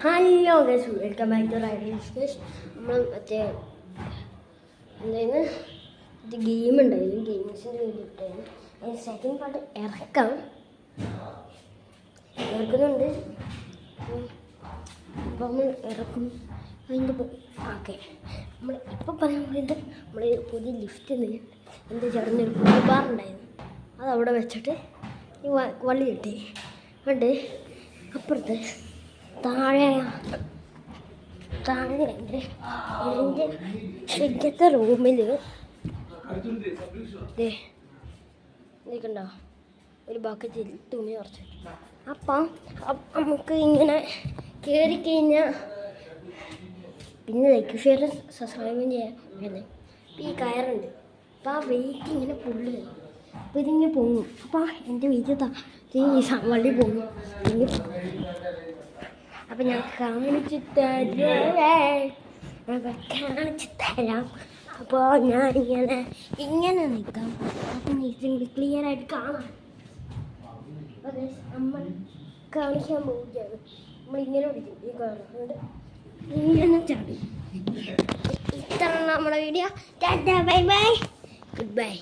Hello guys, welcome back to riding guys. നമ്മൾ മറ്റേ എന്തായിരുന്നു ഇത് ഗെയിം ഉണ്ടായിരുന്നു, ഗെയിംസിൻ്റെ വീഡിയോ ഇട്ടായിരുന്നു. അതിന് സെക്കൻഡ് പാർട്ട് ഇറക്കുന്നുണ്ട്. അപ്പോൾ നമ്മൾ ഇറക്കും അതിൻ്റെ ഓക്കെ. നമ്മൾ ഇപ്പോൾ പറയാൻ പറയുന്നത് നമ്മൾ പുതിയ ലിഫ്റ്റിൽ എന്ത് ചേർന്നൊരു ബാർ ഉണ്ടായിരുന്നു. അതവിടെ വെച്ചിട്ട് ഈ വള്ളി കിട്ടി കണ്ട് അപ്പുറത്ത് താഴെ എൻ്റെ ശരിക്കത്തെ റൂമിൽ നിൽക്കണ്ടോ ഒരു ബക്കറ്റിൽ തുണി കുറച്ച്. അപ്പം നമുക്ക് ഇങ്ങനെ കയറി കഴിഞ്ഞാൽ പിന്നെ ലൈക്ക് ഷെയർ സബ്സ്ക്രൈബും ചെയ്യാൻ വേണ്ടത്. അപ്പം ഈ കയറുണ്ട്, അപ്പം ആ വെയിറ്റ് ഇങ്ങനെ പുള്ളി അപ്പം ഇതിങ്ങനെ പൊങ്ങും. അപ്പം എൻ്റെ വെയിറ്റ് ഈ വള്ളി പൊങ്ങും. അപ്പം ഞാൻ കാണിച്ചു തരാം. അപ്പോൾ ഞാൻ ഇങ്ങനെ നിൽക്കാം. അപ്പം ഇതിന് ക്ലിയർ ആയിട്ട് കാണാം. അതെ, നമ്മൾ കാണിക്കാൻ പോവുകയാണ്. നമ്മളിങ്ങനെ പിടിക്കും ഈ കാണുന്നുണ്ട്, ഇങ്ങനെ ചാടും. ഇത്ര നമ്മുടെ video. Tata, bye bye, good bye.